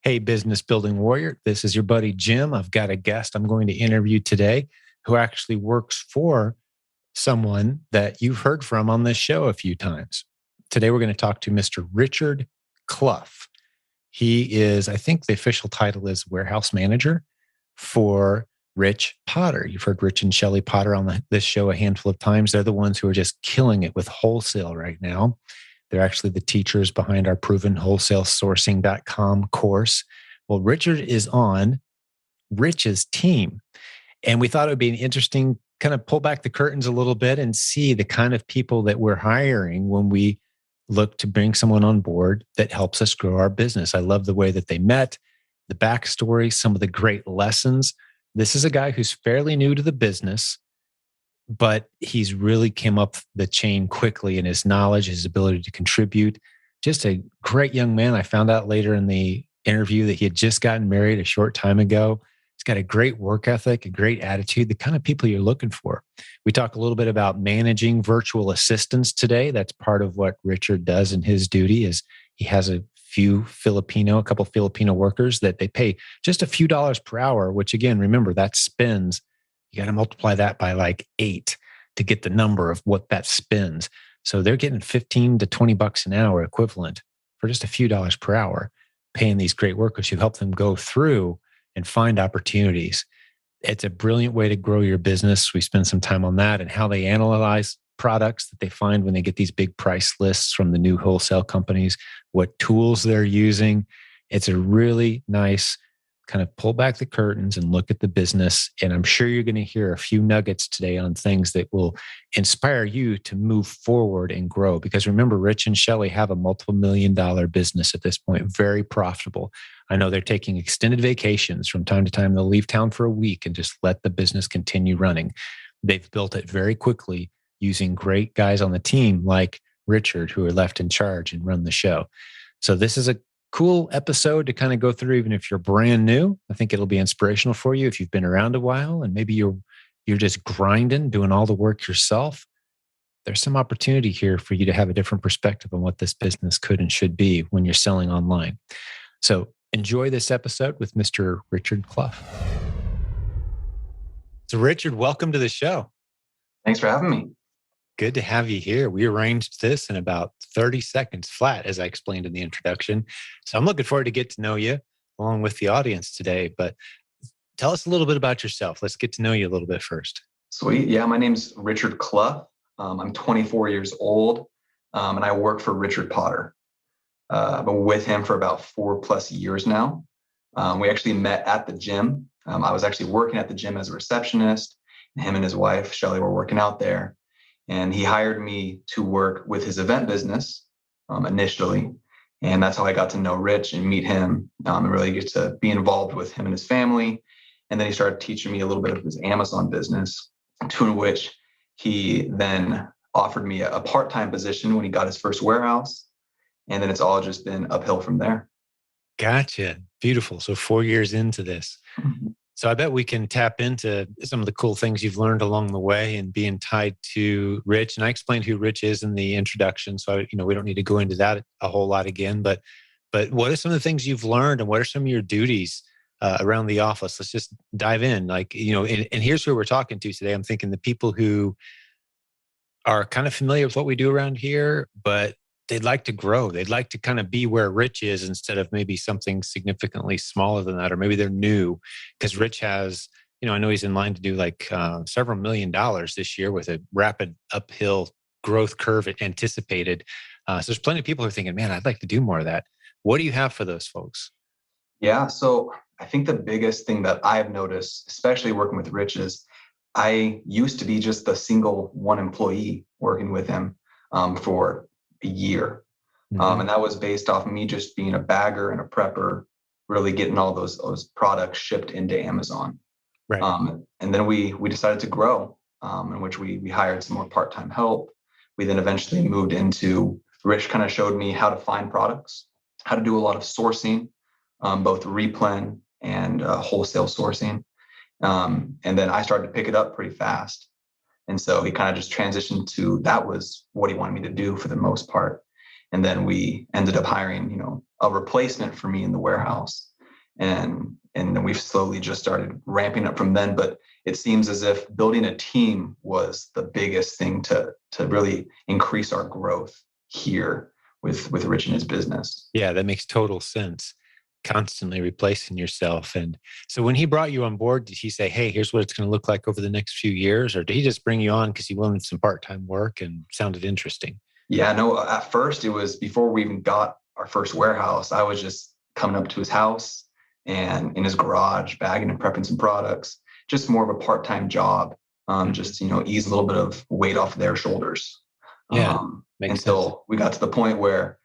Hey, business building warrior. This is your buddy Jim. I've got a guest I'm going to interview today who actually works for someone that you've heard from on this show a few times. Today, we're going to talk to Mr. Richard Clough. He is, I think the official title is warehouse manager for Rich Potter. You've heard Rich and Shelley Potter on this show a handful of times. They're the ones who are just killing it with wholesale right now. They're actually the teachers behind our proven wholesalesourcing.com course. Well, Richard is on Rich's team. And we thought it would be an interesting kind of pull back the curtains a little bit and see the kind of people that we're hiring when we look to bring someone on board that helps us grow our business. I love the way that they met, the backstory, some of the great lessons. This is a guy who's fairly new to the business, but he's really came up the chain quickly in his knowledge, his ability to contribute. Just a great young man. I found out later in the interview that he had just gotten married a short time ago. He's got a great work ethic, a great attitude, the kind of people you're looking for. We talk a little bit about managing virtual assistants today. That's part of what Richard does in his duty is he has a couple Filipino workers that they pay just a few dollars per hour, which again, remember that spends. You got to multiply that by like 8 to get the number of what that spends. So they're getting 15 to 20 bucks an hour equivalent for just a few dollars per hour, paying these great workers who help them go through and find opportunities. It's a brilliant way to grow your business. We spend some time on that and how they analyze products that they find when they get these big price lists from the new wholesale companies, what tools they're using. It's a really nice kind of pull back the curtains and look at the business. And I'm sure you're going to hear a few nuggets today on things that will inspire you to move forward and grow. Because remember, Rich and Shelley have a multiple $1 million business at this point, very profitable. I know they're taking extended vacations from time to time. They'll leave town for a week and just let the business continue running. They've built it very quickly using great guys on the team like Richard, who are left in charge and run the show. So this is a cool episode to kind of go through, even if you're brand new. I think it'll be inspirational for you if you've been around a while and maybe you're just grinding, doing all the work yourself. There's some opportunity here for you to have a different perspective on what this business could and should be when you're selling online. So enjoy this episode with Mr. Richard Clough. So Richard, welcome to the show. Thanks for having me. Good to have you here. We arranged this in about 30 seconds flat, as I explained in the introduction. So I'm looking forward to get to know you along with the audience today. But tell us a little bit about yourself. Let's get to know you a little bit first. Sweet. Yeah, my name's Richard Clough. I'm 24 years old, and I work for Richard Potter. I've been with him for about 4+ years now. We actually met at the gym. I was actually working at the gym as a receptionist. Him and his wife, Shelley, were working out there. And he hired me to work with his event business initially. And that's how I got to know Rich and meet him and really get to be involved with him and his family. And then he started teaching me a little bit of his Amazon business, to which he then offered me a part-time position when he got his first warehouse. And then it's all just been uphill from there. Gotcha. Beautiful. So 4 years into this. Mm-hmm. So I bet we can tap into some of the cool things you've learned along the way and being tied to Rich. And I explained who Rich is in the introduction, so we don't need to go into that a whole lot again. But what are some of the things you've learned, and what are some of your duties around the office? Let's just dive in. And here's who we're talking to today. I'm thinking the people who are kind of familiar with what we do around here, but they'd like to grow. They'd like to kind of be where Rich is instead of maybe something significantly smaller than that, or maybe they're new because Rich has, I know he's in line to do like several $1 million this year with a rapid uphill growth curve anticipated. So there's plenty of people who are thinking, man, I'd like to do more of that. What do you have for those folks? Yeah. So I think the biggest thing that I've noticed, especially working with Rich, is I used to be just a single one employee working with him for a year. And that was based off me just being a bagger and a prepper, really getting all those products shipped into Amazon. Right. And then we decided to grow, in which we hired some more part-time help. We then eventually moved into, Rich kind of showed me how to find products, how to do a lot of sourcing, both replen and wholesale sourcing. And then I started to pick it up pretty fast. And so he kind of just transitioned to, that was what he wanted me to do for the most part. And then we ended up hiring, a replacement for me in the warehouse. And then we've slowly just started ramping up from then. But it seems as if building a team was the biggest thing to really increase our growth here with Rich and his business. Yeah, that makes total sense. Constantly replacing yourself. And so when he brought you on board, did he say, hey, here's what it's going to look like over the next few years? Or did he just bring you on because he wanted some part-time work and sounded interesting? Yeah, no, at first it was before we even got our first warehouse. I was just coming up to his house and in his garage, bagging and prepping some products, just more of a part-time job, just, ease a little bit of weight off their shoulders. Yeah, makes sense. Until we got to the point where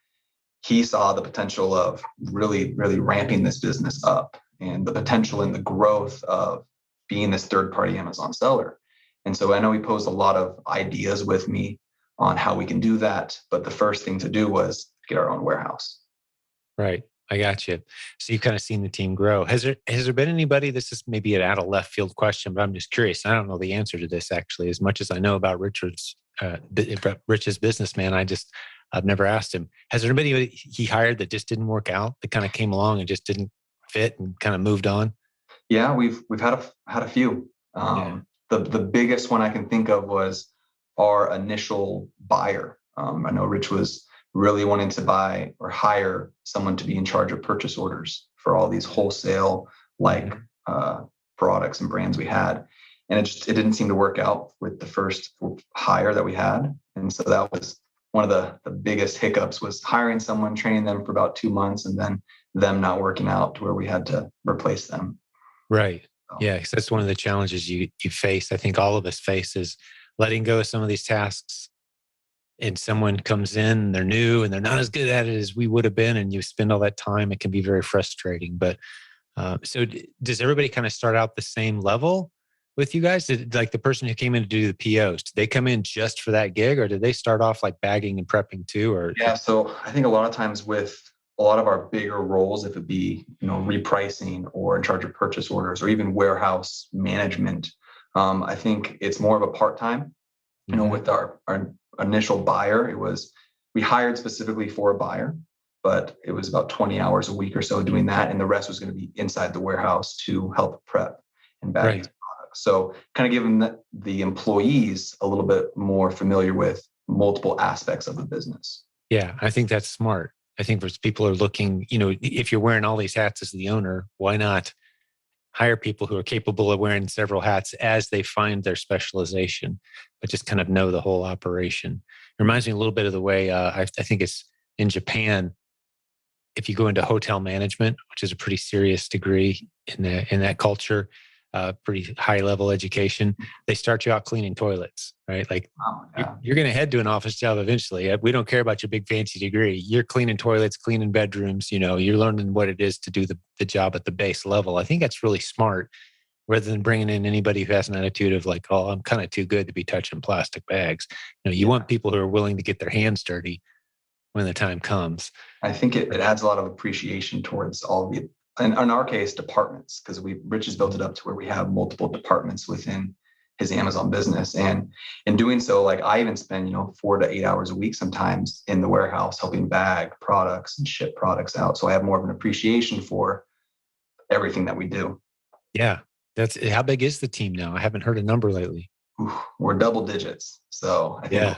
he saw the potential of really, really ramping this business up and the potential in the growth of being this third-party Amazon seller. And so I know he posed a lot of ideas with me on how we can do that. But the first thing to do was get our own warehouse. Right. I got you. So you've kind of seen the team grow. Has there been anybody, this is maybe an out of left field question, but I'm just curious. I don't know the answer to this actually, as much as I know about Rich's businessman. I've never asked him. Has there been anybody he hired that just didn't work out, that kind of came along and just didn't fit and kind of moved on? Yeah, we've had a few. The biggest one I can think of was our initial buyer. I know Rich was really wanting to buy or hire someone to be in charge of purchase orders for all these wholesale products and brands we had. And it didn't seem to work out with the first hire that we had. And so that was one of the biggest hiccups, was hiring someone, training them for about 2 months, and then them not working out to where we had to replace them. Right. Yeah. Because that's one of the challenges you face. I think all of us face is letting go of some of these tasks, and someone comes in, they're new and they're not as good at it as we would have been. And you spend all that time, it can be very frustrating. But so does everybody kind of start out the same level with you guys? Like the person who came in to do the POs, did they come in just for that gig, or did they start off like bagging and prepping too? Or yeah, so I think a lot of times with a lot of our bigger roles, if it be repricing or in charge of purchase orders or even warehouse management, I think it's more of a part-time. With our initial buyer, we hired specifically for a buyer, but it was about 20 hours a week or so doing that, and the rest was going to be inside the warehouse to help prep and bag these products. So kind of giving the employees a little bit more familiar with multiple aspects of the business. Yeah, I think that's smart. I think if people are looking, if you're wearing all these hats as the owner, why not hire people who are capable of wearing several hats as they find their specialization, but just kind of know the whole operation. It reminds me a little bit of the way I think it's in Japan. If you go into hotel management, which is a pretty serious degree in that culture, pretty high level education, they start you out cleaning toilets, right? Like you're going to head to an office job eventually. We don't care about your big fancy degree. You're cleaning toilets, cleaning bedrooms. You're learning what it is to do the job at the base level. I think that's really smart, rather than bringing in anybody who has an attitude of like, oh, I'm kind of too good to be touching plastic bags. You want people who are willing to get their hands dirty when the time comes. I think it adds a lot of appreciation towards all the, and in our case, departments, because Rich has built it up to where we have multiple departments within his Amazon business. And in doing so, like I even spend, 4 to 8 hours a week sometimes in the warehouse helping bag products and ship products out. So I have more of an appreciation for everything that we do. Yeah. How big is the team now? I haven't heard a number lately. We're double digits. So I think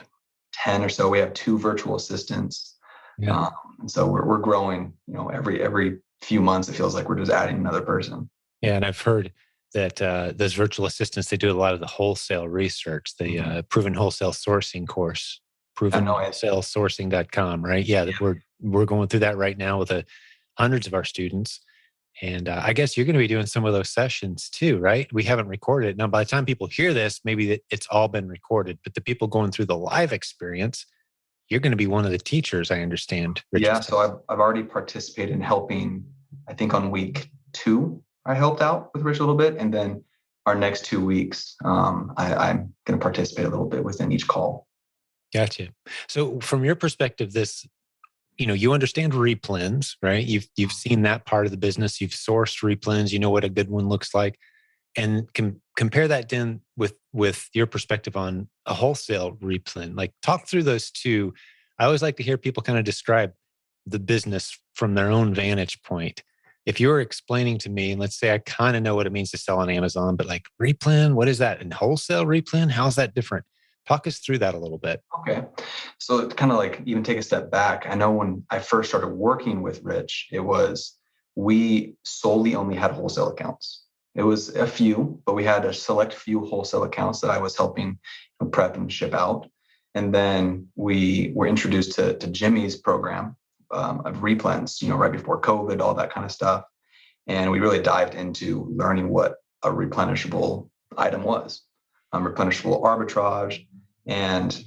10 or so. We have 2 virtual assistants. Yeah. And so we're growing, every few months, it feels like we're just adding another person. Yeah. And I've heard that those virtual assistants, they do a lot of the wholesale research, the proven wholesale sourcing course, provenwholesalesourcing.com, right? Yeah. We're going through that right now with hundreds of our students. And I guess you're going to be doing some of those sessions too, right? We haven't recorded it. Now, by the time people hear this, maybe it's all been recorded, but the people going through the live experience, you're going to be one of the teachers, I understand. Yeah, so I've already participated in helping. I think on week 2, I helped out with Rich a little bit. And then our next 2 weeks, I'm going to participate a little bit within each call. Gotcha. So from your perspective, you understand replens, right? You've seen that part of the business. You've sourced replens. You know what a good one looks like, and compare that then with your perspective on a wholesale replen. Like talk through those two. I always like to hear people kind of describe the business from their own vantage point. if you were explaining to me, and let's say I kind of know what it means to sell on Amazon, but like replen, what is that? And wholesale replen, how's that different? Talk us through that a little bit. Okay. So to kind of like even take a step back, I know when I first started working with Rich, we solely only had wholesale accounts. It was a few, but we had a select few wholesale accounts that I was helping prep and ship out. And then we were introduced to Jimmy's program of replens, right before COVID, all that kind of stuff. And we really dived into learning what a replenishable item was, replenishable arbitrage. And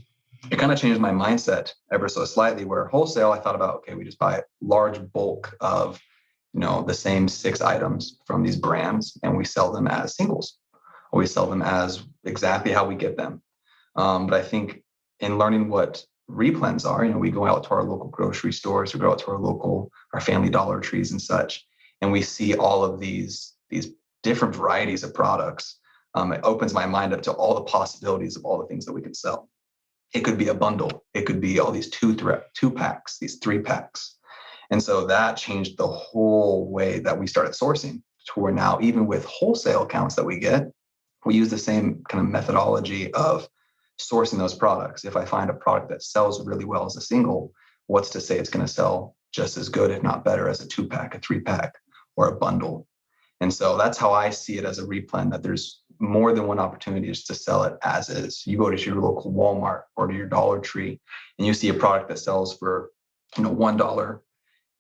it kind of changed my mindset ever so slightly, where wholesale, I thought about, okay, we just buy a large bulk of, the same 6 items from these brands, and we sell them as singles, or we sell them as exactly how we get them. But I think in learning what replens are, we go out to our local grocery stores, we go out to our family Dollar Trees and such, and we see all of these different varieties of products. It opens my mind up to all the possibilities of all the things that we can sell. It could be a bundle. It could be all these two packs, these 3 packs. And so that changed the whole way that we started sourcing, to where now, even with wholesale accounts that we get, we use the same kind of methodology of sourcing those products. If I find a product that sells really well as a single, what's to say it's going to sell just as good, if not better, as a 2-pack, a 3-pack, or a bundle? And so that's how I see it as a replen, that there's more than one opportunity just to sell it as is. You go to your local Walmart or to your Dollar Tree, and you see a product that sells for $1,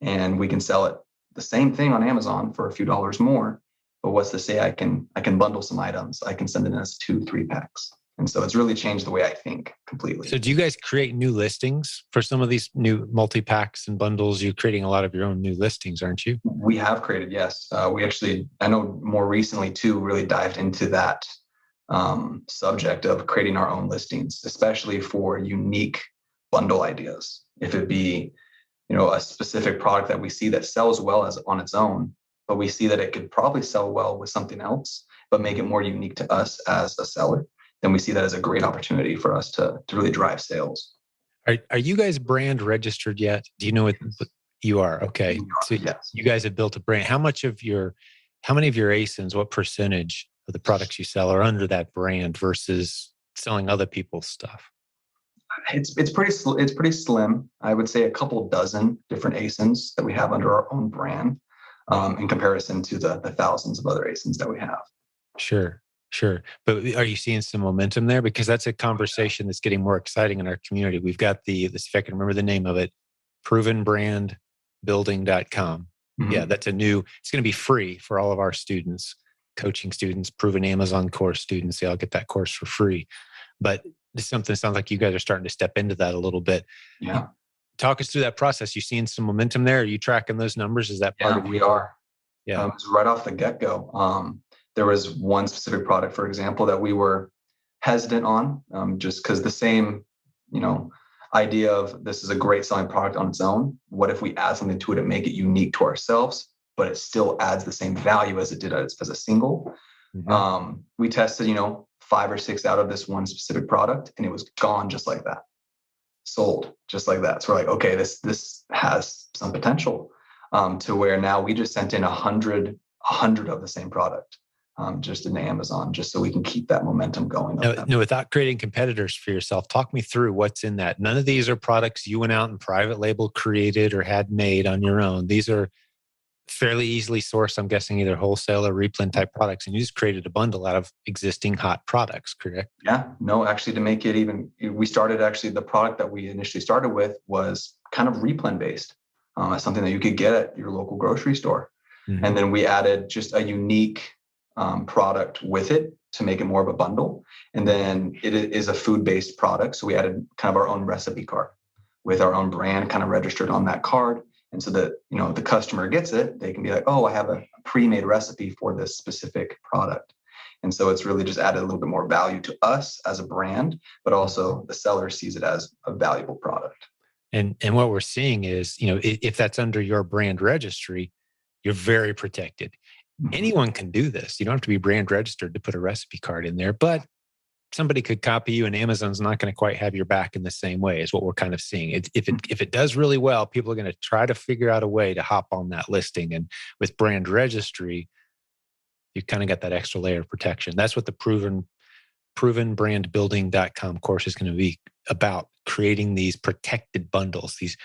and we can sell it the same thing on Amazon for a few dollars more. But what's to say I can bundle some items? I can send it as 2-3 packs. And so it's really changed the way I think completely. So do you guys create new listings for some of these new multi-packs and bundles? You're creating a lot of your own new listings, aren't you? We have created, yes. We actually, I know more recently too, really dived into that subject of creating our own listings, especially for unique bundle ideas. If it be, a specific product that we see that sells well as on its own, but we see that it could probably sell well with something else, but make it more unique to us as a seller, then we see that as a great opportunity for us to really drive sales. Are you guys brand registered yet? Do you know what you are? Okay. So yes. You guys have built a brand. How many of your ASINs, what percentage of the products you sell are under that brand versus selling other people's stuff? It's pretty slim. I would say a couple dozen different ASINs that we have under our own brand, in comparison to the thousands of other ASINs that we have. Sure. But are you seeing some momentum there? Because that's a conversation that's getting more exciting in our community. We've got let's see if I can remember the name of it, provenbrandbuilding.com. Mm-hmm. Yeah, it's going to be free for all of our students, coaching students, proven Amazon course students. I'll get that course for free. But it's something that sounds like you guys are starting to step into that a little bit. Yeah. Talk us through that process. You seeing some momentum there? Are you tracking those numbers? Is that part of we are. Yeah. It was right off the get-go. There was one specific product, for example, that we were hesitant on, just because the same, idea of this is a great selling product on its own. What if we add something to it and make it unique to ourselves, but it still adds the same value as it did as a single? Mm-hmm. We tested, 5 or 6 out of this one specific product, and it was gone just like that, sold just like that. So we're like, okay, this has some potential, to where now we just sent in 100 of the same product, just in Amazon, just so we can keep that momentum going. No, without creating competitors for yourself, talk me through what's in that. None of these are products you went out and private label created or had made on your own. These are fairly easily sourced, I'm guessing, either wholesale or replen type products, and you just created a bundle out of existing hot products, correct? Yeah, no, actually, to make it even, the product that we initially started with was kind of replen based, as something that you could get at your local grocery store. Mm-hmm. And then we added just a unique product with it to make it more of a bundle. And then it is a food-based product. So we added kind of our own recipe card with our own brand kind of registered on that card. And so that, the customer gets it, they can be like, oh, I have a pre-made recipe for this specific product. And so it's really just added a little bit more value to us as a brand, but also the seller sees it as a valuable product. And what we're seeing is, if that's under your brand registry, you're very protected. Mm-hmm. Anyone can do this. You don't have to be brand registered to put a recipe card in there, but somebody could copy you and Amazon's not going to quite have your back in the same way is what we're kind of seeing. If it does really well, people are going to try to figure out a way to hop on that listing. And with brand registry, you kind of got that extra layer of protection. That's what the provenbrandbuilding.com course is going to be about, creating these protected bundles, these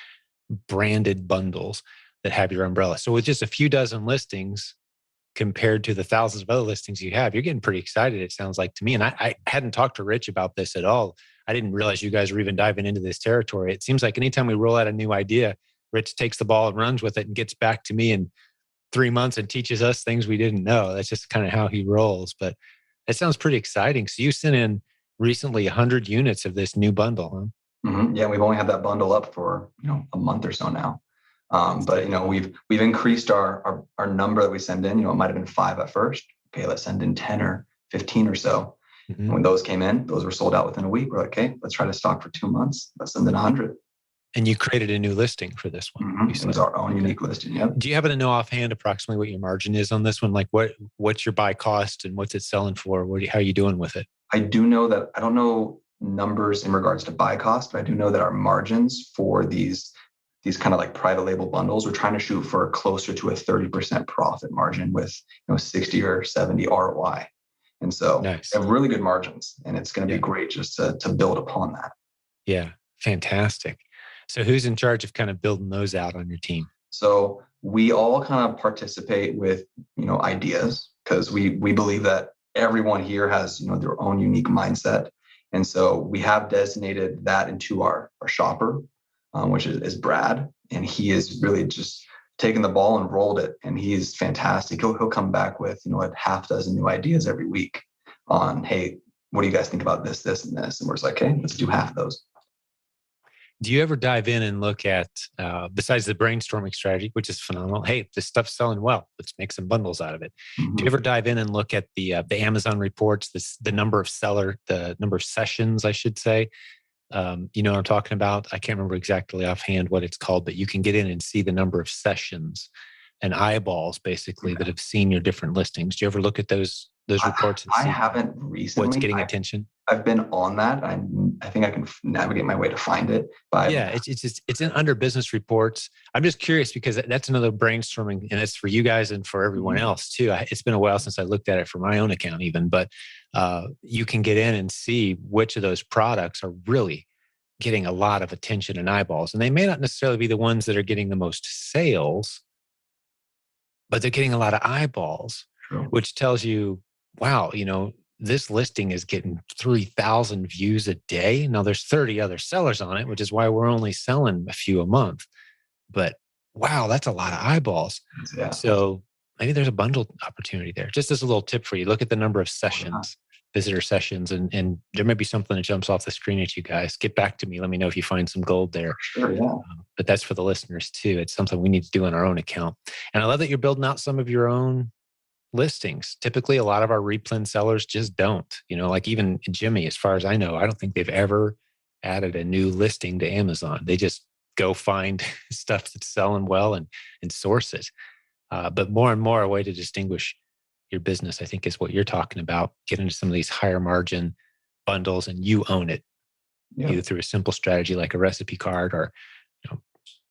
branded bundles that have your umbrella. So with just a few dozen listings compared to the thousands of other listings you have, you're getting pretty excited, it sounds like to me. And I hadn't talked to Rich about this at all. I didn't realize you guys were even diving into this territory. It seems like anytime we roll out a new idea, Rich takes the ball and runs with it and gets back to me in 3 months and teaches us things we didn't know. That's just kind of how he rolls. But it sounds pretty exciting. So you sent in recently 100 units of this new bundle, huh? Mm-hmm. Yeah, we've only had that bundle up for a month or so now. But we've increased our number that we send in. It might have been 5 at first. Okay, let's send in 10 or 15 or so. Mm-hmm. And when those came in, those were sold out within a week. We're like, okay, let's try to stock for 2 months. Let's send in 100. And you created a new listing for this one. Mm-hmm. It was our own unique listing. Yeah. Do you happen to know offhand approximately what your margin is on this one? Like what's your buy cost and what's it selling for? How are you doing with it? I do know that, I don't know numbers in regards to buy cost, but I do know that our margins for these kind of like private label bundles, we're trying to shoot for closer to a 30% profit margin with 60 or 70 ROI. And so nice. They have really good margins, and it's going to be great just to build upon that. Yeah, fantastic. So who's in charge of kind of building those out on your team? So we all kind of participate with, ideas, because we believe that everyone here has, their own unique mindset. And so we have designated that into our shopper, which is Brad. And he is really just taken the ball and rolled it. And he's fantastic. He'll come back with, a half dozen new ideas every week on, hey, what do you guys think about this, this, and this? And we're just like, hey, let's do half of those. Do you ever dive in and look at, besides the brainstorming strategy, which is phenomenal, hey, this stuff's selling well, let's make some bundles out of it. Mm-hmm. Do you ever dive in and look at the Amazon reports, the number of sessions, I should say? You know what I'm talking about? I can't remember exactly offhand what it's called, but you can get in and see the number of sessions and eyeballs basically that have seen your different listings. Do you ever look at those reports and see I haven't recently. What's getting attention? I've been on that. I think I can navigate my way to find it. But it's in under business reports. I'm just curious because that's another brainstorming, and it's for you guys and for everyone else too. It's been a while since I looked at it for my own account even, but you can get in and see which of those products are really getting a lot of attention and eyeballs. And they may not necessarily be the ones that are getting the most sales, but they're getting a lot of eyeballs, which tells you, wow, this listing is getting 3,000 views a day. Now there's 30 other sellers on it, which is why we're only selling a few a month. But wow, that's a lot of eyeballs. Yeah. So maybe there's a bundle opportunity there. Just as a little tip for you, look at the number of sessions, visitor sessions, and there may be something that jumps off the screen at you guys. Get back to me. Let me know if you find some gold there. Sure, yeah. But that's for the listeners too. It's something we need to do on our own account. And I love that you're building out some of your own listings. Typically, a lot of our replen sellers just don't. Like even Jimmy, as far as I know, I don't think they've ever added a new listing to Amazon. They just go find stuff that's selling well and source it. But more and more, a way to distinguish your business, I think, is what you're talking about. Get into some of these higher margin bundles, and you own it, either through a simple strategy like a recipe card or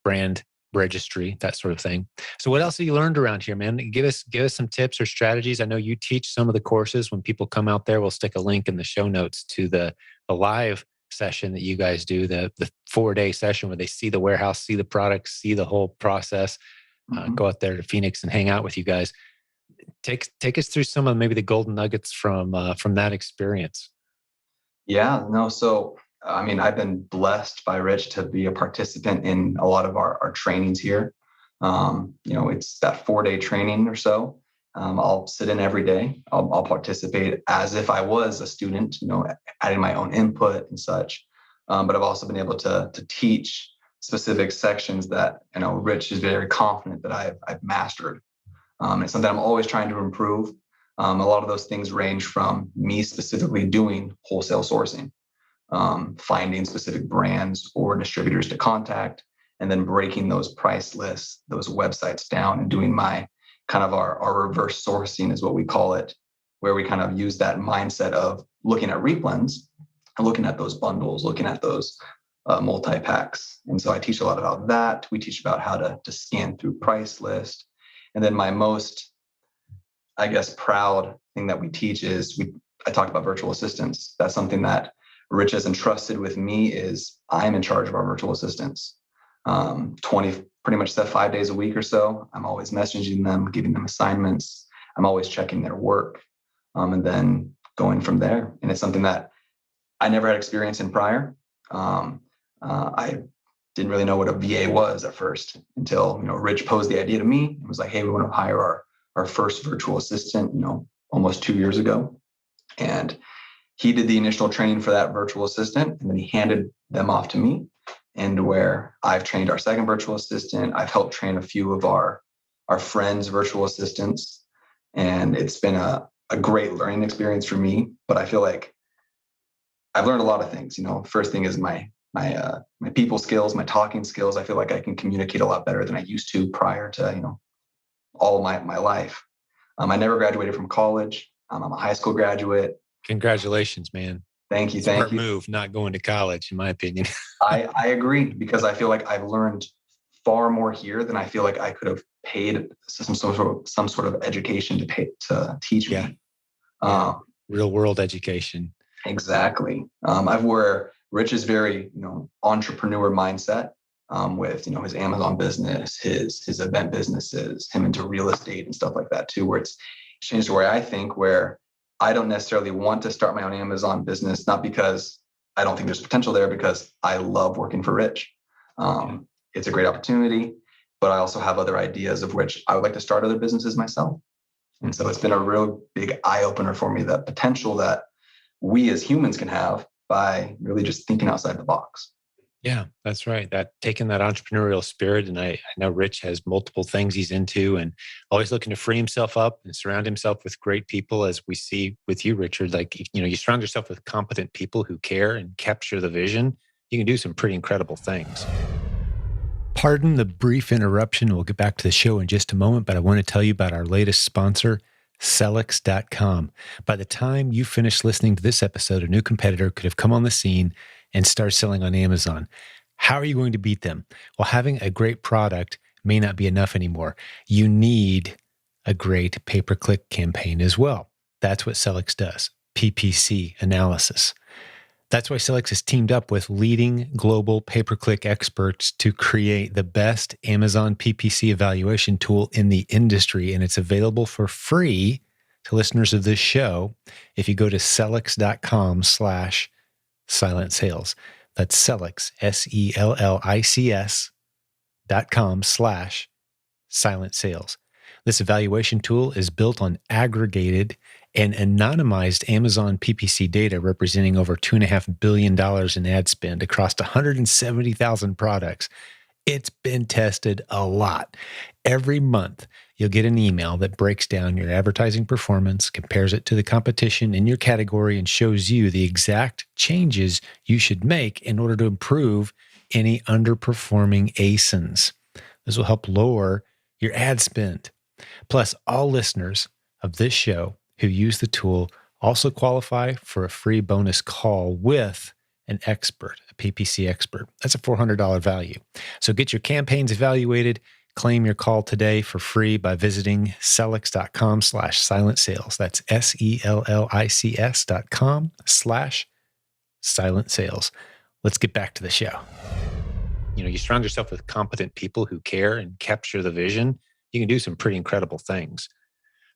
brand registry, that sort of thing. So what else have you learned around here, man? Give us some tips or strategies. I know you teach some of the courses. When people come out there, we'll stick a link in the show notes to the live session that you guys do, the 4-day session where they see the warehouse, see the products, see the whole process, go out there to Phoenix and hang out with you guys. Take us through some of maybe the golden nuggets from that experience. Yeah, no. So, I've been blessed by Rich to be a participant in a lot of our trainings here. It's that 4-day training or so. I'll sit in every day. I'll participate as if I was a student, adding my own input and such. But I've also been able to teach specific sections that, Rich is very confident that I've mastered. It's something I'm always trying to improve. A lot of those things range from me specifically doing wholesale sourcing, finding specific brands or distributors to contact, and then breaking those price lists, those websites down, and doing my kind of our reverse sourcing is what we call it, where we kind of use that mindset of, looking at replens and looking at those bundles, looking at those multi-packs. And so I teach a lot about that. We teach about how to scan through price list. And then my most, I guess, proud thing that we teach is I talked about virtual assistants. That's something that Rich has entrusted with me is I'm in charge of our virtual assistants. 20, pretty much 5 days a week or so. I'm always messaging them, giving them assignments. I'm always checking their work, and then going from there. And it's something that I never had experience in prior. I didn't really know what a VA was at first until, Rich posed the idea to me. It was like, hey, we want to hire our first virtual assistant, almost 2 years ago. And he did the initial training for that virtual assistant, and then he handed them off to me. And where I've trained our second virtual assistant, I've helped train a few of our friends' virtual assistants. And it's been a great learning experience for me. But I feel like I've learned a lot of things. First thing is my people skills, my talking skills. I feel like I can communicate a lot better than I used to prior to, all of my life. I never graduated from college. I'm a high school graduate. Congratulations, man. Thank you. Smart move, not going to college, in my opinion. I agree, because I feel like I've learned far more here than I feel like I could have paid some sort of education to teach me. Real world education. Exactly. I've where Rich is very, entrepreneur mindset, with, his Amazon business, his event businesses, him into real estate and stuff like that too, where it's changed the way I think, where I don't necessarily want to start my own Amazon business, not because I don't think there's potential there, because I love working for Rich. It's a great opportunity, but I also have other ideas of which I would like to start other businesses myself. And so it's been a real big eye opener for me, that potential that we as humans can have by really just thinking outside the box. Yeah, that's right. That taking that entrepreneurial spirit. And I know Rich has multiple things he's into and always looking to free himself up and surround himself with great people, as we see with you, Richard. Like, you surround yourself with competent people who care and capture the vision. You can do some pretty incredible things. Pardon the brief interruption. We'll get back to the show in just a moment, but I want to tell you about our latest sponsor, Sellex.com. By the time you finish listening to this episode, a new competitor could have come on the scene and start selling on Amazon. How are you going to beat them? Well, having a great product may not be enough anymore. You need a great pay-per-click campaign as well. That's what Sellex does, PPC analysis. That's why Sellex has teamed up with leading global pay-per-click experts to create the best Amazon PPC evaluation tool in the industry, and it's available for free to listeners of this show if you go to Sellex.com/silent sales. That's Sellex, SELLIX.com/silent sales. This evaluation tool is built on aggregated and anonymized Amazon PPC data representing over $2.5 billion in ad spend across 170,000 products. It's been tested a lot. Every month, you'll get an email that breaks down your advertising performance, compares it to the competition in your category, and shows you the exact changes you should make in order to improve any underperforming ASINs. This will help lower your ad spend. Plus, all listeners of this show who use the tool also qualify for a free bonus call with an expert, a PPC expert. That's a $400 value. So get your campaigns evaluated. Claim your call today for free by visiting Sellex.com/silent sales. That's SELLICS.com/silent sales. Let's get back to the show. You surround yourself with competent people who care and capture the vision. You can do some pretty incredible things.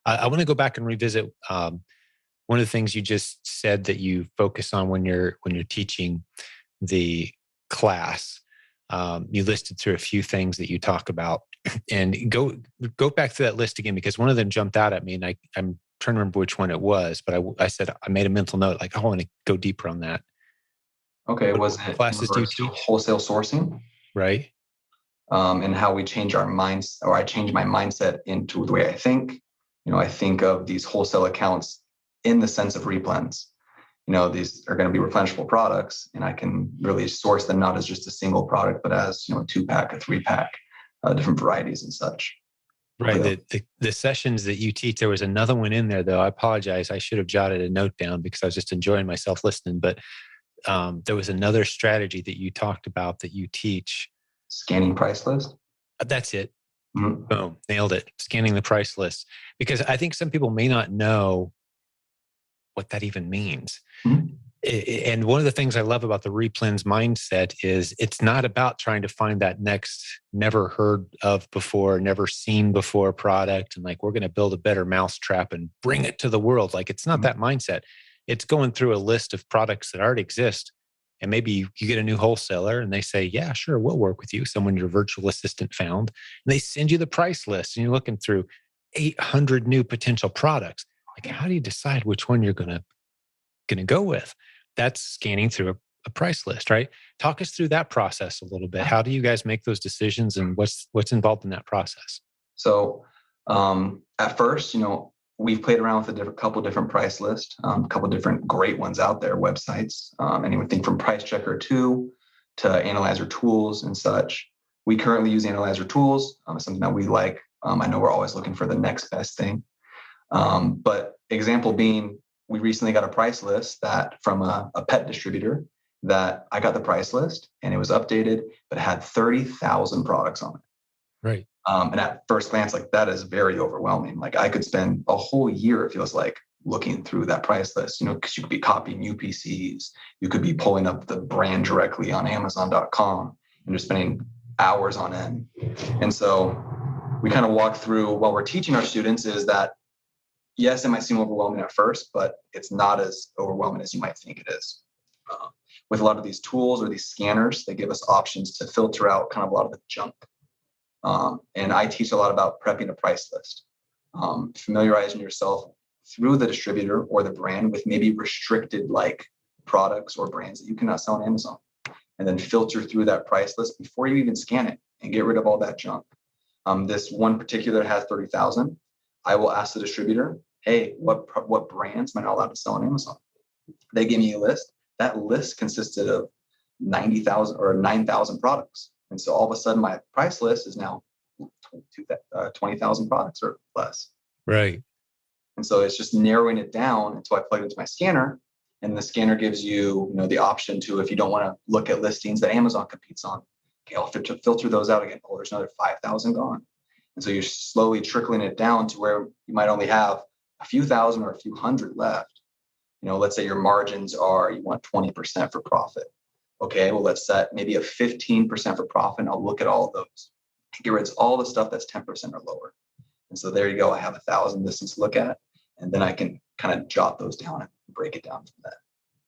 I want to go back and revisit one of the things you just said that you focus on when you're teaching the class. You listed through a few things that you talk about, and go back to that list again, because one of them jumped out at me, and I'm trying to remember which one it was. But I said I made a mental note, like I want to go deeper on that. Okay, was it classes do you teach? Wholesale sourcing, right? And how we change our minds, or I change my mindset into the way I think. I think of these wholesale accounts in the sense of replens. These are going to be replenishable products, and I can really source them not as just a single product, but as, a 2-pack, a 3-pack, different varieties and such. Right. The sessions that you teach, there was another one in there though. I apologize. I should have jotted a note down because I was just enjoying myself listening. But there was another strategy that you talked about that you teach. Scanning price list. That's it. Mm-hmm. Boom, nailed it. Scanning the price list. Because I think some people may not know what that even means. Mm-hmm. And one of the things I love about the replens mindset is it's not about trying to find that next never heard of before, never seen before product. And like, we're going to build a better mousetrap and bring it to the world. Like, it's not that mindset. It's going through a list of products that already exist. And maybe you get a new wholesaler and they say, yeah, sure, we'll work with you. Someone your virtual assistant found, and they send you the price list and you're looking through 800 new potential products. Like, how do you decide which one you're going to go with? That's scanning through a price list, right? Talk us through that process a little bit. How do you guys make those decisions, and what's involved in that process? So at first, we've played around with a couple different price lists, a couple different great ones out there, websites, anything from Price Checker 2 to Analyzer Tools and such. We currently use Analyzer Tools. It's something that we like. I know we're always looking for the next best thing. But example being, we recently got a price list that from a pet distributor that I got the price list and it was updated, but it had 30,000 products on it. Right. And at first glance, like, that is very overwhelming. Like, I could spend a whole year, it feels like, looking through that price list, because you could be copying UPCs, you could be pulling up the brand directly on Amazon.com and just spending hours on end. And so we kind of walk through what we're teaching our students is that, yes, it might seem overwhelming at first, but it's not as overwhelming as you might think it is. With a lot of these tools or these scanners, they give us options to filter out kind of a lot of the junk. And I teach a lot about prepping a price list, familiarizing yourself through the distributor or the brand with maybe restricted like products or brands that you cannot sell on Amazon, and then filter through that price list before you even scan it and get rid of all that junk. This one particular has 30,000. I will ask the distributor, hey, what brands am I not allowed to sell on Amazon? They give me a list. That list consisted of 90,000 or 9,000 products. And so all of a sudden my price list is now 20,000 products or less. Right. And so it's just narrowing it down until I plug it into my scanner. And the scanner gives you, the option to, if you don't want to look at listings that Amazon competes on, okay, I'll filter those out again. Oh, there's another 5,000 gone. And so you're slowly trickling it down to where you might only have a few thousand or a few hundred left. Let's say your margins are, you want 20% for profit. Okay, well, let's set maybe a 15% for profit. And I'll look at all of those. Get rid of all the stuff that's 10% or lower. And so there you go. I have 1,000 listings to look at. And then I can kind of jot those down and break it down from that.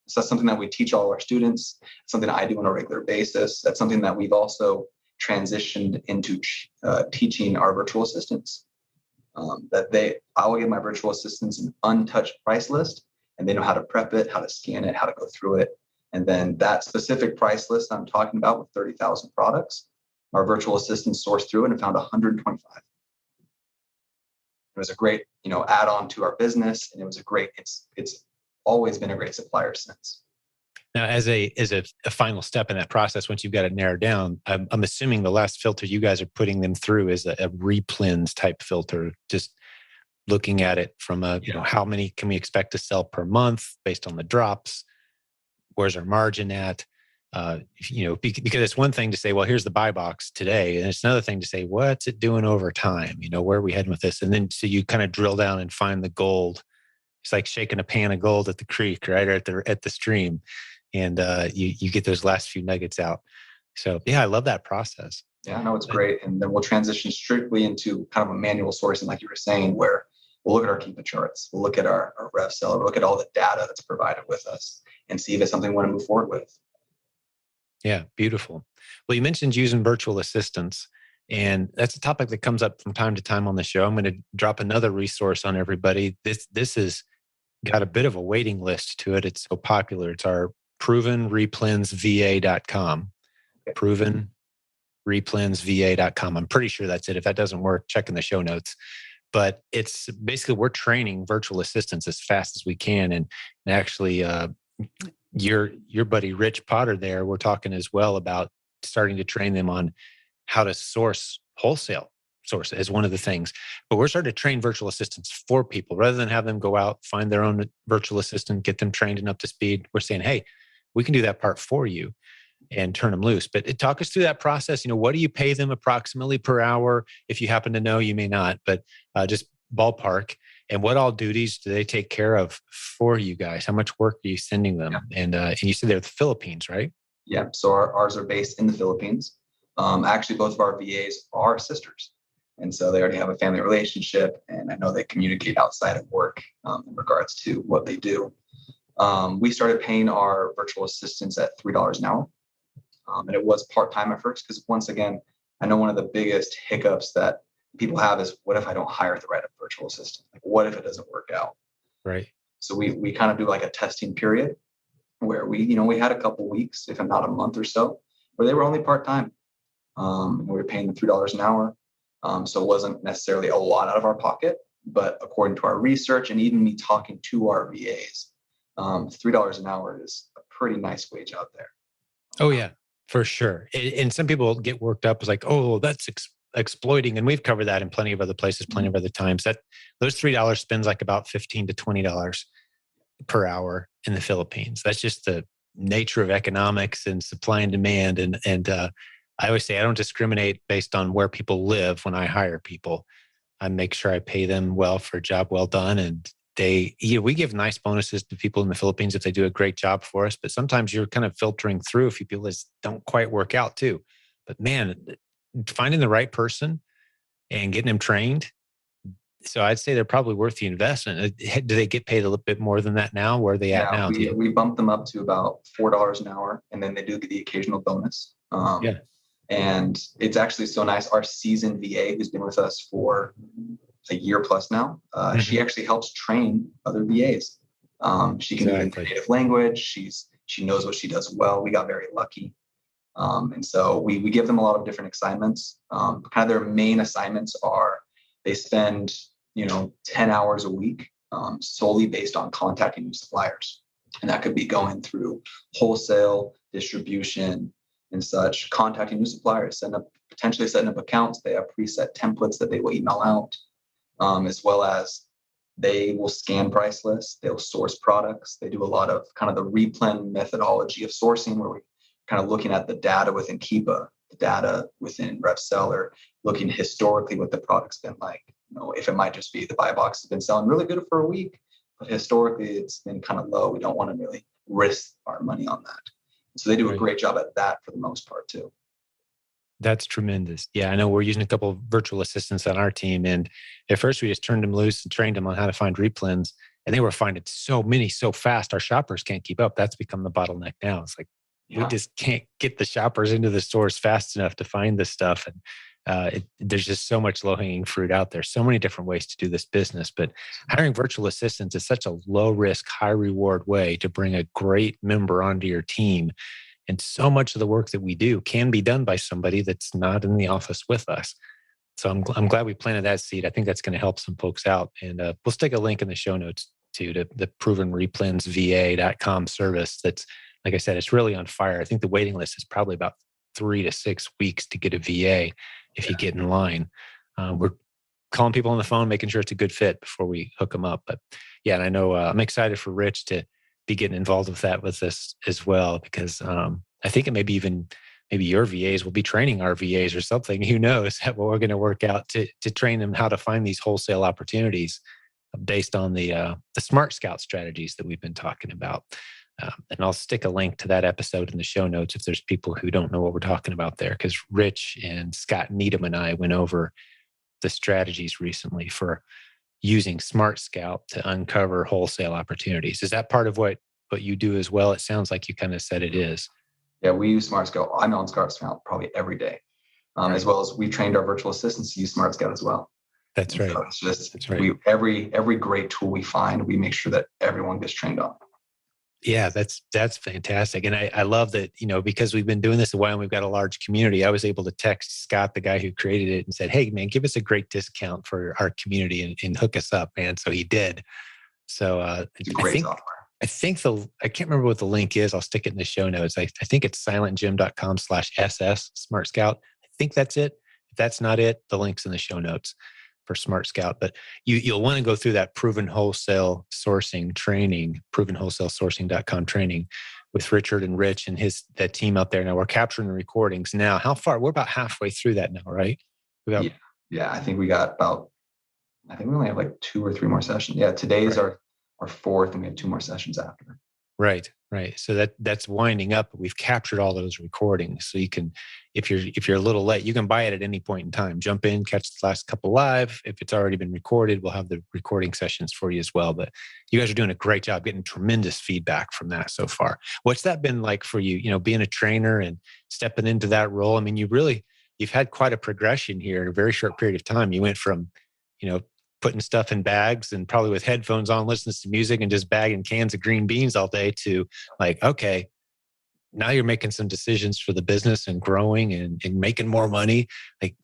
So that's something that we teach all our students. It's something I do on a regular basis. That's something that we've also transitioned into teaching our virtual assistants. I will give my virtual assistants an untouched price list, and they know how to prep it, how to scan it, how to go through it. And then that specific price list I'm talking about with 30,000 products, our virtual assistants sourced through it and found 125. It was a great, add-on to our business, and it's always been a great supplier since. Now, as a final step in that process, once you've got it narrowed down, I'm assuming the last filter you guys are putting them through is a replens type filter, just looking at it from how many can we expect to sell per month based on the drops? Where's our margin at? Because it's one thing to say, well, here's the buy box today. And it's another thing to say, what's it doing over time? Where are we heading with this? And then so you kind of drill down and find the gold. It's like shaking a pan of gold at the creek, right? Or at the stream. And you get those last few nuggets out. So yeah, I love that process. Yeah, no, it's great. And then we'll transition strictly into kind of a manual sourcing, like you were saying, where we'll look at our Keepa charts. We'll look at our rev cell. We'll look at all the data that's provided with us and see if it's something we want to move forward with. Yeah, beautiful. Well, you mentioned using virtual assistants, and that's a topic that comes up from time to time on the show. I'm going to drop another resource on everybody. This has got a bit of a waiting list to it. It's so popular. It's our provenreplensva.com. Provenreplensva.com. I'm pretty sure that's it. If that doesn't work, check in the show notes. But it's basically, we're training virtual assistants as fast as we can. And actually, your buddy Rich Potter there, we're talking as well about starting to train them on how to source wholesale source as one of the things. But we're starting to train virtual assistants for people rather than have them go out, find their own virtual assistant, get them trained and up to speed. We're saying, hey, we can do that part for you and turn them loose. But talk us through that process. What do you pay them approximately per hour? If you happen to know, you may not, but just ballpark. And what all duties do they take care of for you guys? How much work are you sending them? Yeah. And you said they're the Philippines, right? Yeah. So ours are based in the Philippines. Actually, both of our VAs are sisters. And so they already have a family relationship. And I know they communicate outside of work in regards to what they do. We started paying our virtual assistants at $3 an hour. And it was part-time at first, because once again, I know one of the biggest hiccups that people have is, what if I don't hire the right virtual assistant? Like, what if it doesn't work out? Right. So we kind of do like a testing period where we had a couple weeks, if not a month or so, where they were only part-time. We were paying them $3 an hour. So it wasn't necessarily a lot out of our pocket, but according to our research and even me talking to our VAs, $3 an hour is a pretty nice wage out there. Oh yeah, for sure. And some people get worked up as like, oh, that's exploiting. And we've covered that in plenty of other places, plenty of other times. That those $3 spends like about $15 to $20 per hour in the Philippines. That's just the nature of economics and supply and demand. And I always say I don't discriminate based on where people live when I hire people. I make sure I pay them well for a job well done. And we give nice bonuses to people in the Philippines if they do a great job for us. But sometimes you're kind of filtering through a few people that don't quite work out too. But man, finding the right person and getting them trained. So I'd say they're probably worth the investment. Do they get paid a little bit more than that now? Where are they at now? We bump them up to about $4 an hour, and then they do get the occasional bonus. Yeah. And it's actually so nice. Our seasoned VA, who's been with us for a year plus now, she actually helps train other VAs. She can even native language. She knows what she does well. We got very lucky. And so we give them a lot of different assignments. Kind of their main assignments are they spend 10 hours a week solely based on contacting new suppliers. And that could be going through wholesale, distribution, and such, contacting new suppliers, potentially setting up accounts. They have preset templates that they will email out, as well as they will scan price lists. They'll source products. They do a lot of kind of the replen methodology of sourcing, where we're kind of looking at the data within Keepa, the data within RepSeller, looking historically what the product's been like. If it might just be the buy box has been selling really good for a week, but historically it's been kind of low. We don't want to really risk our money on that. So they do a great job at that for the most part too. That's tremendous. Yeah, I know we're using a couple of virtual assistants on our team. And at first we just turned them loose and trained them on how to find replens. And they were finding so many so fast. Our shoppers can't keep up. That's become the bottleneck now. It's like, we just can't get the shoppers into the stores fast enough to find this stuff. And there's just so much low-hanging fruit out there. So many different ways to do this business. But hiring virtual assistants is such a low-risk, high-reward way to bring a great member onto your team. And so much of the work that we do can be done by somebody that's not in the office with us. So I'm glad we planted that seed. I think that's going to help some folks out. And we'll stick a link in the show notes to the provenreplensva.com service. That's, like I said, it's really on fire. I think the waiting list is probably about 3 to 6 weeks to get a VA if you get in line. We're calling people on the phone, making sure it's a good fit before we hook them up. But yeah, and I know I'm excited for Rich to be getting involved with that with us as well, because I think it maybe your VAs will be training our VAs or something. Who knows what we're going to work out to train them how to find these wholesale opportunities based on the Smart Scout strategies that we've been talking about. And I'll stick a link to that episode in the show notes if there's people who don't know what we're talking about there, because Rich and Scott Needham and I went over the strategies recently for using Smart Scout to uncover wholesale opportunities. Is that part of what you do as well? It sounds like you kind of said it is. Yeah, we use Smart Scout. I'm on Smart Scout probably every day, as well as we trained our virtual assistants to use Smart Scout as well. That's right. So it's just that's right. Every great tool we find, we make sure that everyone gets trained on. Yeah, that's fantastic. And I love that, because we've been doing this a while and we've got a large community, I was able to text Scott, the guy who created it, and said, hey, man, give us a great discount for our community and hook us up, man. So he did. So it's great software. I can't remember what the link is. I'll stick it in the show notes. I think it's silentjim.com/SS Smart Scout. I think that's it. If that's not it, the link's in the show notes for Smart Scout. But you'll want to go through that proven wholesale sourcing training, provenwholesalesourcing.com training with Richard and Rich and that team out there. Now we're capturing the recordings now. How far? We're about halfway through that now, right? Yeah. I think we only have like 2 or 3 more sessions. Yeah. Today's right. our fourth, and we have 2 more sessions after. Right. So that's winding up. We've captured all those recordings. So you can, if you're a little late, you can buy it at any point in time. Jump in, catch the last couple live. If it's already been recorded, we'll have the recording sessions for you as well. But you guys are doing a great job, getting tremendous feedback from that so far. What's that been like for you? Being a trainer and stepping into that role. I mean, you've had quite a progression here in a very short period of time. You went from, putting stuff in bags and probably with headphones on, listening to music and just bagging cans of green beans all day to like, okay, now you're making some decisions for the business and growing and making more money. Like,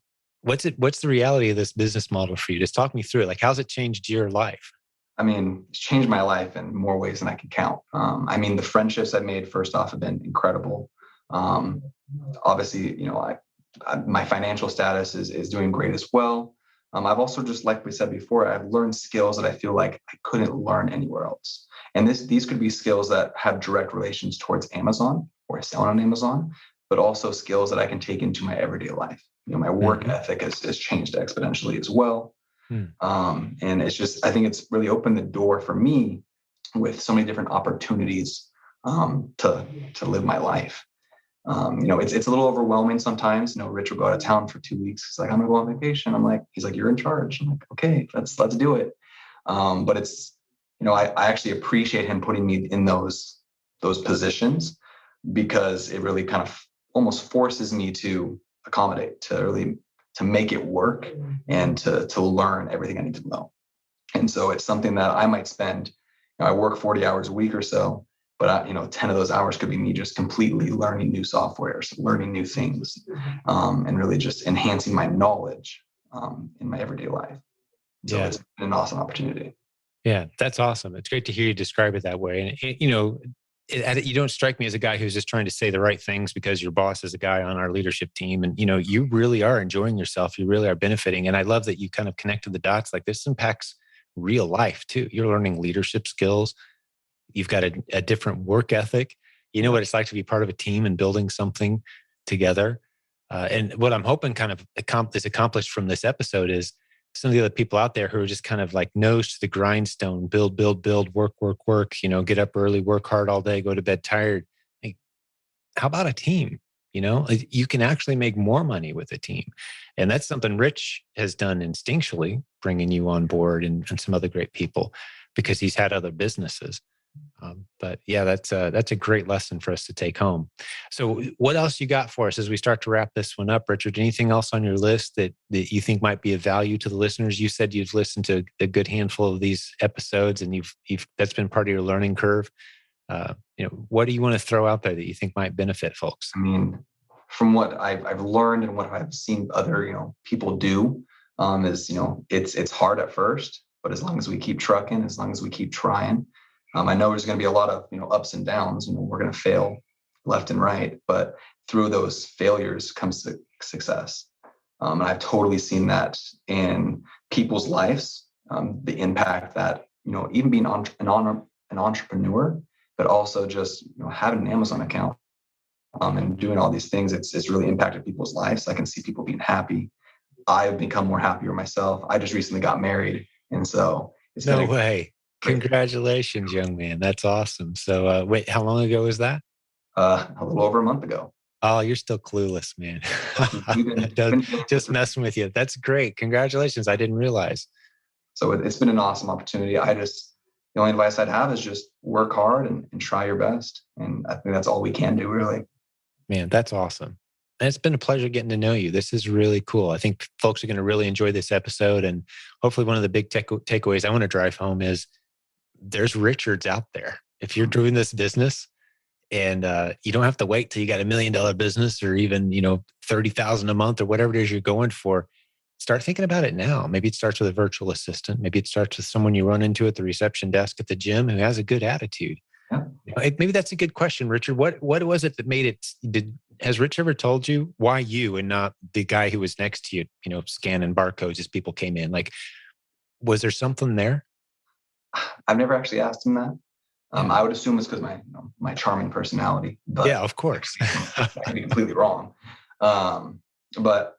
what's the reality of this business model for you? Just talk me through it. Like, how's it changed your life? I mean, it's changed my life in more ways than I can count. The friendships I've made first off have been incredible. Obviously, my financial status is doing great as well. I've also, just like we said before, I've learned skills that I feel like I couldn't learn anywhere else. And these could be skills that have direct relations towards Amazon or selling on Amazon, but also skills that I can take into my everyday life. My work ethic has changed exponentially as well. And it's just, I think it's really opened the door for me with so many different opportunities to live my life. It's a little overwhelming sometimes. Rich will go out of town for 2 weeks. He's like, I'm gonna go on vacation. He's like, you're in charge. I'm like, okay, let's do it. But it's, I actually appreciate him putting me in those positions, because it really kind of almost forces me to accommodate, to make it work, and to learn everything I need to know. And so it's something that I might spend, I work 40 hours a week or so, but 10 of those hours could be me just completely learning new softwares, learning new things, and really just enhancing my knowledge in my everyday life. So it's been an awesome opportunity. Yeah, that's awesome. It's great to hear you describe it that way. And you don't strike me as a guy who's just trying to say the right things because your boss is a guy on our leadership team. And you really are enjoying yourself. You really are benefiting. And I love that you kind of connected the dots. Like, this impacts real life too. You're learning leadership skills. You've got a different work ethic. You know what it's like to be part of a team and building something together. And what I'm hoping kind of is accomplished from this episode is some of the other people out there who are just kind of like nose to the grindstone, build, work, get up early, work hard all day, go to bed tired. Like, how about a team? You can actually make more money with a team. And that's something Rich has done instinctually, bringing you on board and some other great people, because he's had other businesses. But yeah, that's a great lesson for us to take home. So what else you got for us as we start to wrap this one up, Richard? Anything else on your list that you think might be of value to the listeners? You said you've listened to a good handful of these episodes, and you've that's been part of your learning curve. What do you want to throw out there that you think might benefit folks? From what I've learned and what I've seen other people do, is it's hard at first, but as long as we keep trucking, as long as we keep trying. I know there's going to be a lot of ups and downs. We're going to fail left and right, but through those failures comes success. And I've totally seen that in people's lives. The impact that even being an entrepreneur, but also just having an Amazon account and doing all these things, it's really impacted people's lives. I can see people being happy. I've become more happier myself. I just recently got married, and so it's no way. Congratulations, young man. That's awesome. So wait, how long ago was that? A little over a month ago. Oh, you're still clueless, man. Just messing with you. That's great. Congratulations. I didn't realize. So it's been an awesome opportunity. The only advice I'd have is just work hard and try your best. And I think that's all we can do, really. Man, that's awesome. And it's been a pleasure getting to know you. This is really cool. I think folks are going to really enjoy this episode. And hopefully one of the big takeaways I want to drive home is there's Richards out there. If you're doing this business and you don't have to wait till you got $1 million business or even, 30,000 a month or whatever it is you're going for, start thinking about it now. Maybe it starts with a virtual assistant. Maybe it starts with someone you run into at the reception desk at the gym who has a good attitude. Yeah. Maybe that's a good question, Richard. What was it that made it? has Rich ever told you why you and not the guy who was next to you, scanning barcodes as people came in? Like, was there something there? I've never actually asked him that. Yeah. I would assume it's because my charming personality, but Yeah, of course. I could be completely wrong. But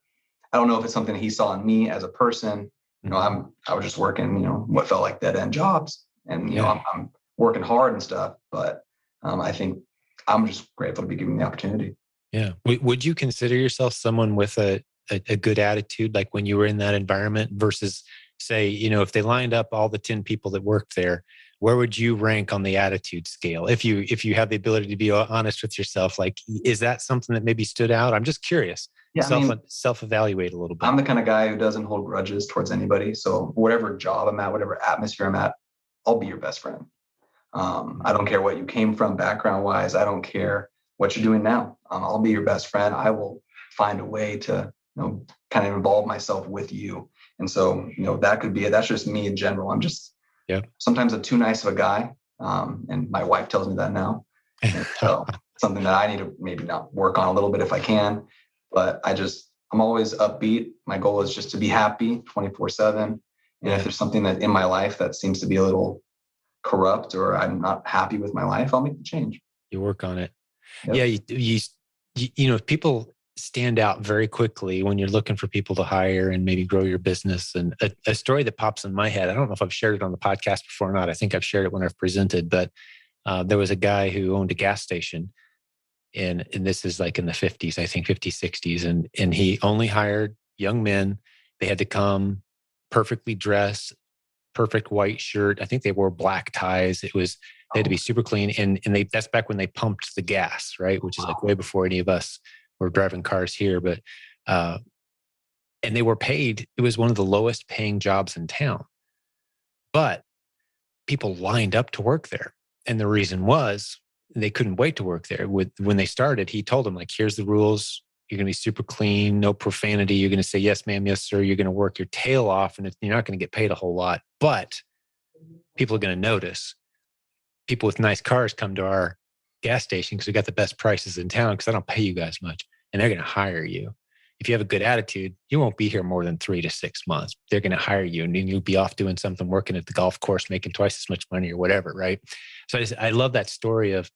I don't know if it's something he saw in me as a person. I was just working, what felt like dead end jobs, and I'm working hard and stuff. But I think I'm just grateful to be given the opportunity. Yeah. Would you consider yourself someone with a good attitude, like when you were in that environment versus say, if they lined up all the 10 people that worked there, where would you rank on the attitude scale? If you have the ability to be honest with yourself, like, is that something that maybe stood out? I'm just curious. Yeah, Self-evaluate a little bit. I'm the kind of guy who doesn't hold grudges towards anybody. So whatever job I'm at, whatever atmosphere I'm at, I'll be your best friend. I don't care what you came from background wise. I don't care what you're doing now. I'll be your best friend. I will find a way to, kind of involve myself with you. And so, that could be it. That's just me in general. I'm just, sometimes I'm too nice of a guy. And my wife tells me that now. And so something that I need to maybe not work on a little bit if I can, but I'm always upbeat. My goal is just to be happy 24/7. And if there's something that in my life that seems to be a little corrupt or I'm not happy with my life, I'll make the change. You work on it. Yep. Yeah. People stand out very quickly when you're looking for people to hire and maybe grow your business. And a story that pops in my head, I don't know if I've shared it on the podcast before or not. I think I've shared it when I've presented, but there was a guy who owned a gas station. And this is like in the 50s, I think 50s, 60s. And he only hired young men. They had to come perfectly dressed, perfect white shirt. I think they wore black ties. They had to be super clean. And that's back when they pumped the gas, right? Which is like way before any of us were driving cars here. But, and they were paid, it was one of the lowest paying jobs in town. But people lined up to work there. And the reason was they couldn't wait to work there. When they started, he told them, like, here's the rules. You're going to be super clean, no profanity. You're going to say, yes, ma'am, yes, sir. You're going to work your tail off and you're not going to get paid a whole lot, but people are going to notice. People with nice cars come to our gas station because we got the best prices in town because I don't pay you guys much, and they're going to hire you. If you have a good attitude, you won't be here more than 3 to 6 months. They're going to hire you and then you'll be off doing something, working at the golf course, making twice as much money or whatever, right? So I love that story of,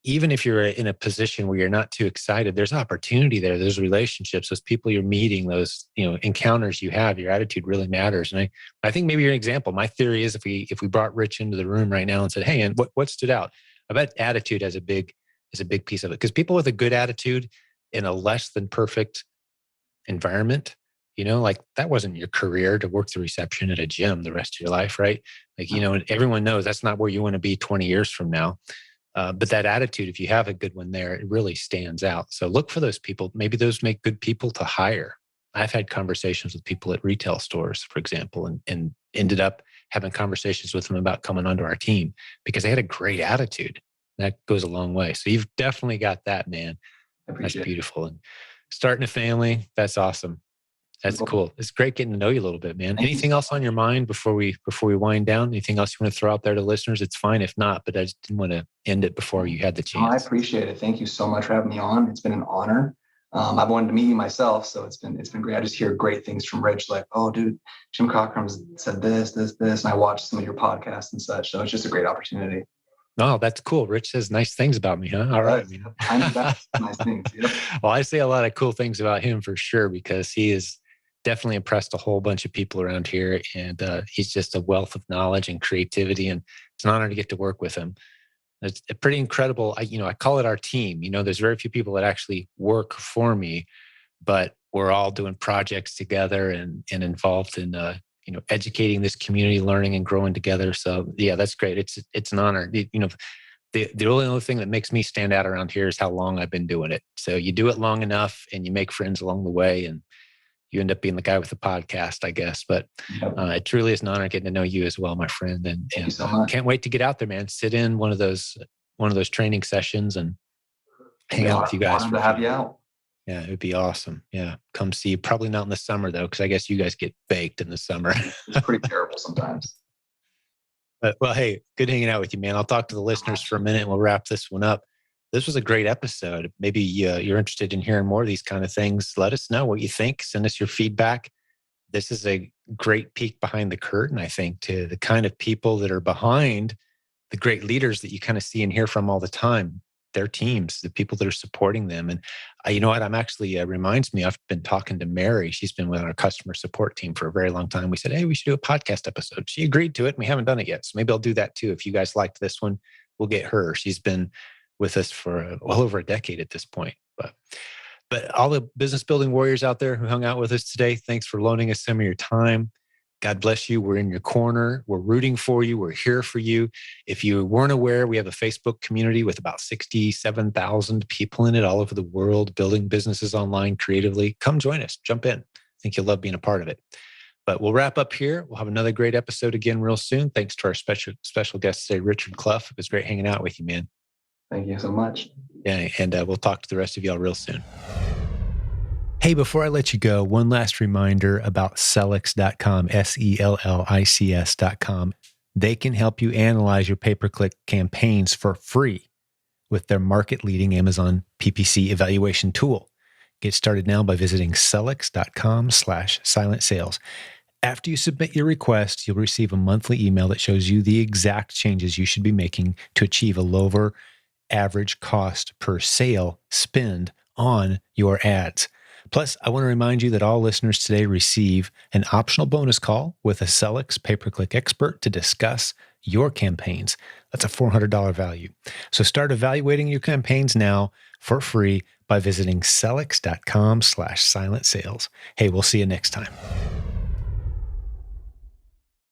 even if you're in a position where you're not too excited, there's opportunity there. There's relationships, those people you're meeting, those, encounters you have, your attitude really matters. And I think maybe you're an example. My theory is if we brought Rich into the room right now and said, hey, and what stood out? I bet attitude is a big piece of it, because people with a good attitude in a less than perfect environment, like that wasn't your career to work the reception at a gym the rest of your life, right? Like, everyone knows that's not where you want to be 20 years from now. But that attitude, if you have a good one there, it really stands out. So look for those people. Maybe those make good people to hire. I've had conversations with people at retail stores, for example, and ended up having conversations with them about coming onto our team because they had a great attitude. That goes a long way. So you've definitely got that, man. That's beautiful. And starting a family, that's awesome. That's cool. It's great getting to know you a little bit, man. Anything else on your mind before we wind down? Anything else you want to throw out there to listeners? It's fine if not, but I just didn't want to end it before you had the chance. I appreciate it. Thank you so much for having me on. It's been an honor. I've wanted to meet you myself, so it's been great. I just hear great things from Rich, like, oh, dude, Jim Cockrum said this, and I watched some of your podcasts and such. So it's just a great opportunity. Oh, that's cool. Rich says nice things about me, huh? All right. Nice things. Yep. Well, I say a lot of cool things about him for sure, because he is definitely impressed a whole bunch of people around here. And he's just a wealth of knowledge and creativity. And it's an honor to get to work with him. It's a pretty incredible. I call it our team. There's very few people that actually work for me, but we're all doing projects together and involved in educating this community, learning and growing together. So yeah, that's great. It's an honor. The only other thing that makes me stand out around here is how long I've been doing it. So you do it long enough and you make friends along the way, and you end up being the guy with the podcast, I guess. But it truly is an honor getting to know you as well, my friend. And Thank you so much. Can't wait to get out there, man. Sit in one of those training sessions and hang out with you guys. To have you out. Yeah, it would be awesome. Yeah, come see you. Probably not in the summer though, because I guess you guys get baked in the summer. It's pretty terrible sometimes. But, well, hey, good hanging out with you, man. I'll talk to the listeners for a minute and we'll wrap this one up. This was a great episode. Maybe you're interested in hearing more of these kind of things. Let us know what you think. Send us your feedback. This is a great peek behind the curtain, I think, to the kind of people that are behind the great leaders that you kind of see and hear from all the time, their teams, the people that are supporting them. And you know what? I'm actually, reminds me, I've been talking to Mary. She's been with our customer support team for a very long time. We said, hey, we should do a podcast episode. She agreed to it and we haven't done it yet. So maybe I'll do that too. If you guys liked this one, we'll get her. She's been with us for well over a decade at this point. But all the business building warriors out there who hung out with us today, thanks for loaning us some of your time. God bless you. We're in your corner. We're rooting for you. We're here for you. If you weren't aware, we have a Facebook community with about 67,000 people in it all over the world, building businesses online creatively. Come join us. Jump in. I think you'll love being a part of it. But we'll wrap up here. We'll have another great episode again real soon. Thanks to our special guest today, Richard Clough. It was great hanging out with you, man. Thank you so much. Yeah, and we'll talk to the rest of y'all real soon. Hey, before I let you go, one last reminder about Sellics.com, Sellics.com. They can help you analyze your pay-per-click campaigns for free with their market-leading Amazon PPC evaluation tool. Get started now by visiting Sellics.com/silent sales. After you submit your request, you'll receive a monthly email that shows you the exact changes you should be making to achieve a lower average cost per sale spend on your ads. Plus, I want to remind you that all listeners today receive an optional bonus call with a Sellics pay-per-click expert to discuss your campaigns. That's a $400 value. So start evaluating your campaigns now for free by visiting Sellics.com/silent sales. Hey, we'll see you next time.